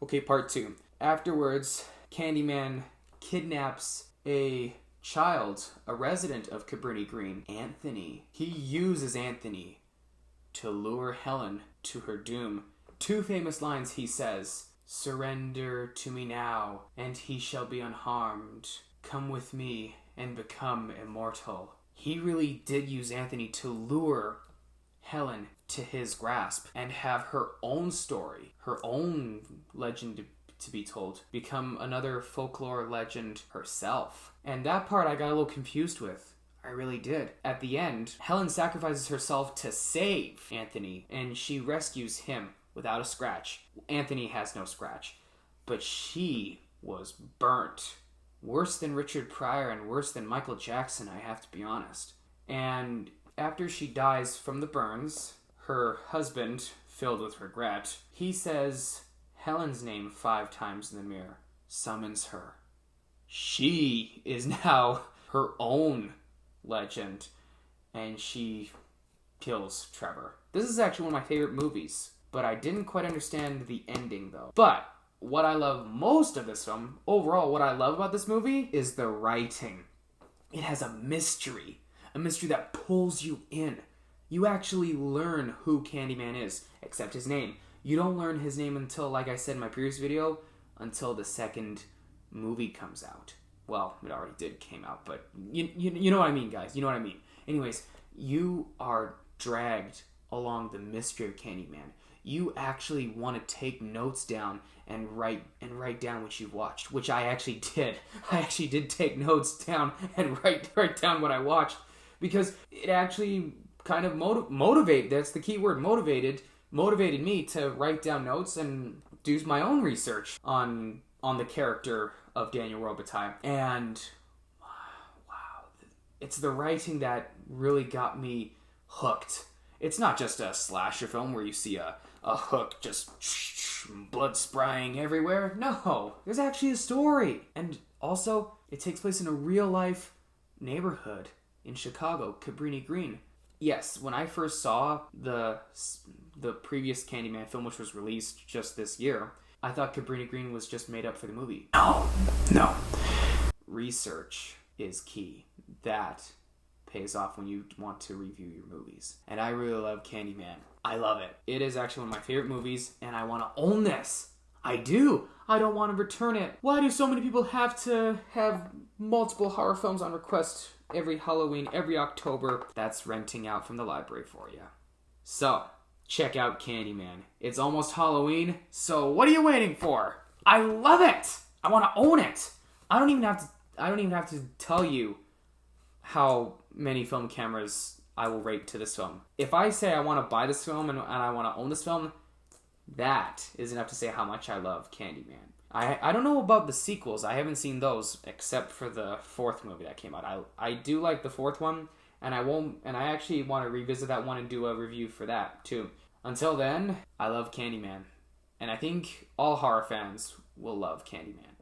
Okay, part 2. Afterwards, Candyman kidnaps a child, a resident of Cabrini Green, Anthony. He uses Anthony to lure Helen to her doom. 2 famous lines he says: "Surrender to me now, and he shall be unharmed. Come with me and become immortal." He really did use Anthony to lure Helen to his grasp and have her own story, her own legend to be told, become another folklore legend herself. And that part I got a little confused with. I really did. At the end, Helen sacrifices herself to save Anthony, and she rescues him without a scratch. Anthony has no scratch, but she was burnt. Worse than Richard Pryor and worse than Michael Jackson, I have to be honest. And after she dies from the burns, her husband, filled with regret, he says Helen's name 5 times in the mirror, summons her. She is now her own legend, and she kills Trevor. This is actually one of my favorite movies, but I didn't quite understand the ending though. But what I love most of this film, overall what I love about this movie, is the writing. It has a mystery that pulls you in. You actually learn who Candyman is, except his name. You don't learn his name until, like I said in my previous video, until the second movie comes out. Well, it already came out, but you know what I mean, guys. You know what I mean. Anyways, you are dragged along the mystery of Candyman. You actually want to take notes down and write down what you've watched, which I actually did. I actually did take notes down and write down what I watched, because it actually kind of motivate. That's the key word, motivated me to write down notes and do my own research on the character of Daniel Robitaille. And wow, it's the writing that really got me hooked. It's not just a slasher film where you see a hook just blood spraying everywhere. No, there's actually a story. And also, it takes place in a real life neighborhood in Chicago, Cabrini Green. Yes, when I first saw the previous Candyman film, which was released just this year, I thought Cabrini Green was just made up for the movie. No. Research is key. That pays off when you want to review your movies. And I really love Candyman. I love it. It is actually one of my favorite movies, and I want to own this. I do. I don't want to return it. Why do so many people have to have multiple horror films on request every Halloween, every October? That's renting out from the library for you. So, check out Candyman. It's almost Halloween, so what are you waiting for? I love it. I want to own it. I don't even have to tell you how many film cameras I will rate to this film. If I say I want to buy this film and I want to own this film, that is enough to say how much I love Candyman. I don't know about the sequels. I haven't seen those except for the 4th movie that came out. I do like the 4th one, and I actually want to revisit that one and do a review for that too. Until then, I love Candyman, and I think all horror fans will love Candyman.